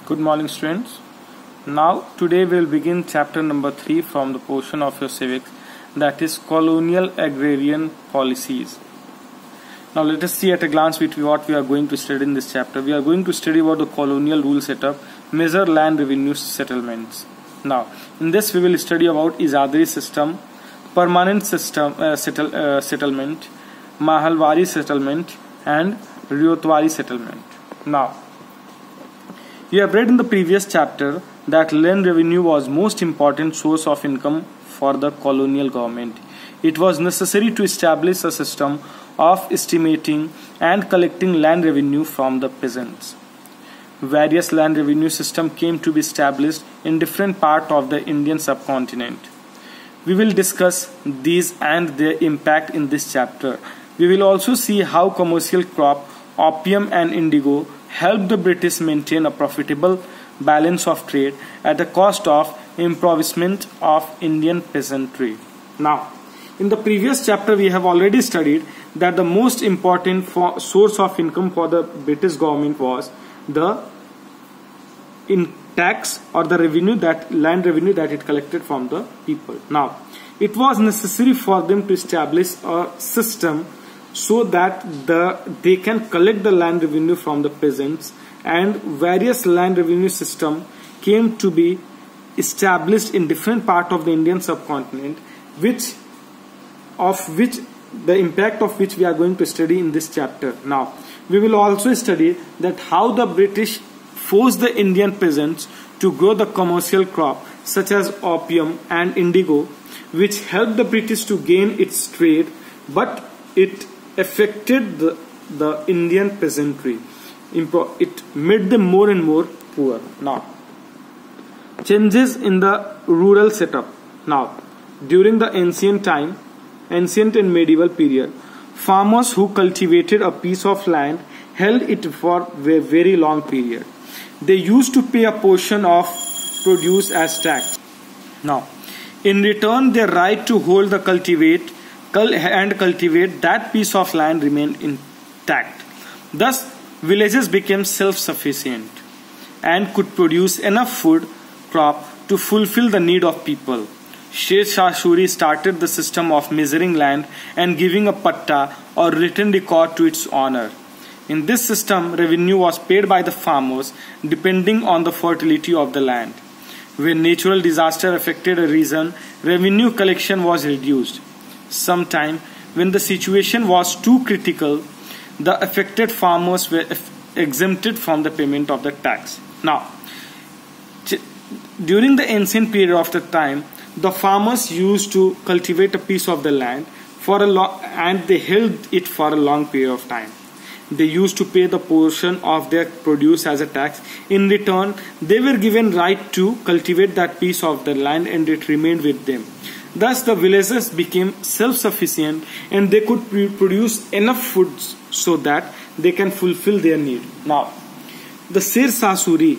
Good morning, students. Now today we will begin chapter number 3 from the portion of your civics, that is colonial agrarian policies. Now let us see at a glance what we are going to study in this chapter. We are going to study about the colonial rule setup, measure land revenue settlements. Now in this we will study about Izadari system, permanent system settlement, Mahalwari settlement and Ryotwari settlement. Now you have read in the previous chapter that land revenue was most important source of income for the colonial government. It was necessary to establish a system of estimating and collecting land revenue from the peasants. Various land revenue systems came to be established in different parts of the Indian subcontinent. We will discuss these and their impact in this chapter. We will also see how commercial crop, opium and indigo helped the British maintain a profitable balance of trade at the cost of impoverishment of Indian peasantry. Now, in the previous chapter we have already studied that the most important source of income for the British government was the tax or the revenue, that land revenue that it collected from the people. Now, it was necessary for them to establish a system so that they can collect the land revenue from the peasants, and various land revenue system came to be established in different parts of the Indian subcontinent, the impact of which we are going to study in this chapter. Now we will also study that how the British forced the Indian peasants to grow the commercial crop such as opium and indigo, which helped the British to gain its trade, but it affected the Indian peasantry. It made them more and more poor. Now, changes in the rural setup. Now, during the ancient and medieval period, farmers who cultivated a piece of land held it for a very long period. They used to pay a portion of produce as tax. Now, in return, their right to hold the cultivate that piece of land remained intact. Thus, villages became self-sufficient and could produce enough food crop to fulfill the need of people. Sher Shah Suri started the system of measuring land and giving a patta or written record to its owner. In this system, revenue was paid by the farmers depending on the fertility of the land. When natural disaster affected a region, revenue collection was reduced. Sometime, when the situation was too critical, the affected farmers were exempted from the payment of the tax. Now, during the ancient period of the time, the farmers used to cultivate a piece of the land and they held it for a long period of time. They used to pay the portion of their produce as a tax. In return, they were given right to cultivate that piece of the land and it remained with them. Thus, the villagers became self-sufficient and they could produce enough food so that they can fulfill their need. Now, the Sher Shah Suri,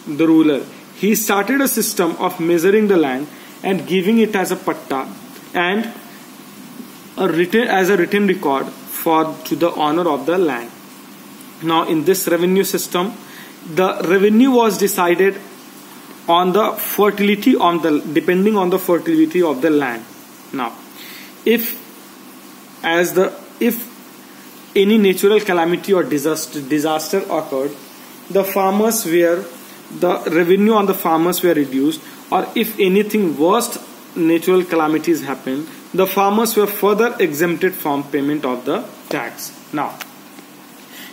the ruler, he started a system of measuring the land and giving it as a patta and as a written record to the owner of the land. Now, in this revenue system, the revenue was decided on the fertility depending on the fertility of the land. Now, if any natural calamity or disaster occurred, the revenue on the farmers were reduced, or if anything worst natural calamities happened, the farmers were further exempted from payment of the tax. Now,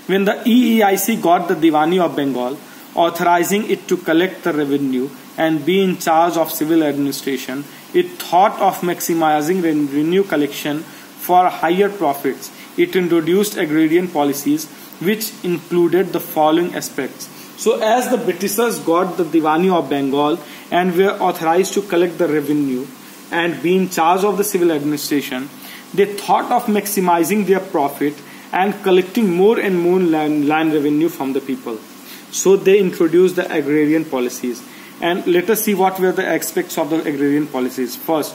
when the EEIC got the Diwani of Bengal, authorizing it to collect the revenue and be in charge of civil administration, it thought of maximizing revenue collection for higher profits. It introduced agrarian policies which included the following aspects. So as the Britishers got the Diwani of Bengal and were authorized to collect the revenue and be in charge of the civil administration, they thought of maximizing their profit and collecting more and more land revenue from the people. So they introduced the agrarian policies. And let us see what were the aspects of the agrarian policies. First,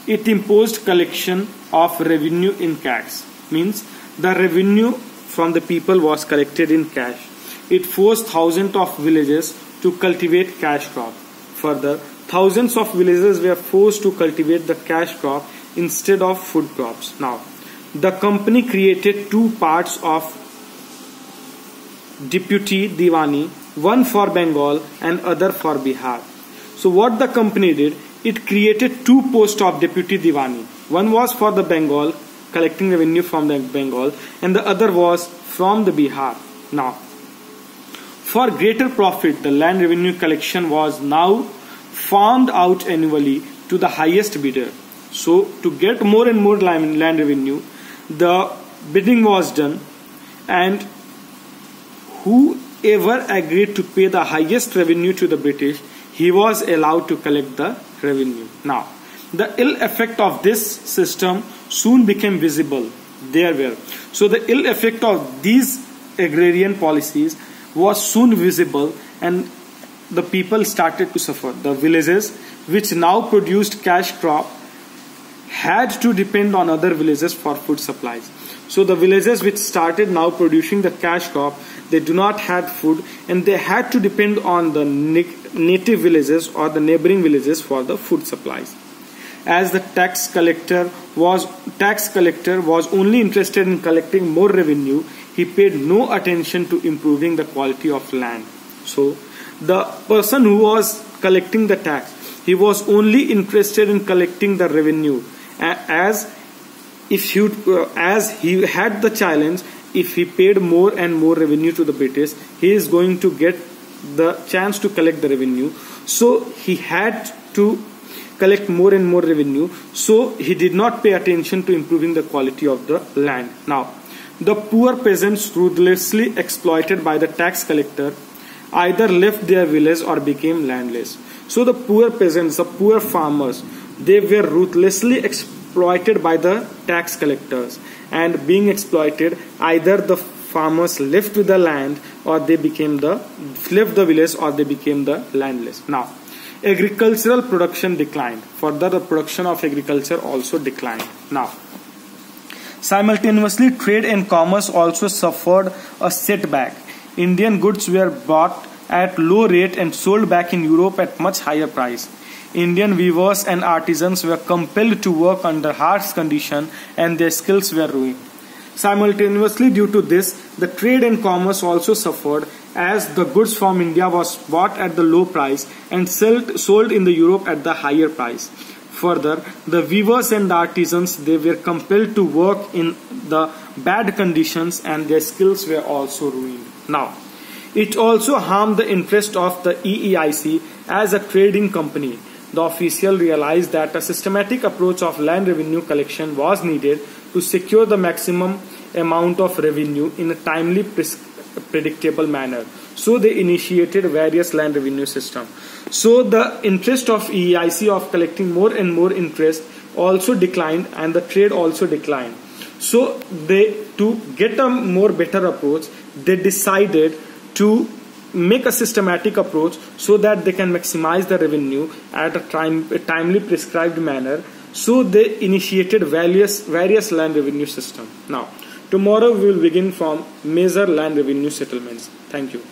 it imposed collection of revenue in cash. Means the revenue from the people was collected in cash. It forced thousands of villages to cultivate cash crop. Further, thousands of villagers were forced to cultivate the cash crop instead of food crops. Now, the company created two parts of Deputy Diwani, one for Bengal and other for Bihar. So what the company did, it created two posts of Deputy Diwani. One was for the Bengal, collecting revenue from the Bengal, and the other was from the Bihar. Now, for greater profit, the land revenue collection was now farmed out annually to the highest bidder. So to get more and more land revenue, the bidding was done, and whoever agreed to pay the highest revenue to the British, he was allowed to collect the revenue. Now, the ill effect of this system soon became visible. So the ill effect of these agrarian policies was soon visible, and the people started to suffer. The villages which now produced cash crop had to depend on other villages for food supplies. So the villages which started now producing the cash crop, they do not have food, and they had to depend on the native villages or the neighboring villages for the food supplies. As the tax collector was only interested in collecting more revenue, he paid no attention to improving the quality of land. So the person who was collecting the tax, he was only interested in collecting the revenue, as he had the challenge. If he paid more and more revenue to the British, he is going to get the chance to collect the revenue. So he had to collect more and more revenue. So he did not pay attention to improving the quality of the land. Now, the poor peasants, ruthlessly exploited by the tax collector, either left their village or became landless. So the poor peasants, the poor farmers, they were ruthlessly exploited by the tax collectors, and being exploited, either the farmers left with the land or they left the village or they became the landless. Now, agricultural production declined. Further, the production of agriculture also declined. Now, simultaneously, trade and commerce also suffered a setback. Indian goods were bought at low rate and sold back in Europe at much higher price. Indian weavers and artisans were compelled to work under harsh conditions, and their skills were ruined. Simultaneously, due to this, the trade and commerce also suffered, as the goods from India was bought at the low price and sold in the Europe at the higher price. Further, the weavers and the artisans, they were compelled to work in the bad conditions, and their skills were also ruined. Now, it also harmed the interest of the EEIC as a trading company. The official realized that a systematic approach of land revenue collection was needed to secure the maximum amount of revenue in a timely, predictable manner. So they initiated various land revenue systems. So the interest of EEIC of collecting more and more interest also declined, and the trade also declined. So to get a more better approach, they decided to make a systematic approach so that they can maximize the revenue at a timely prescribed manner. So they initiated various land revenue systems. Now, tomorrow we will begin from major land revenue settlements. Thank you.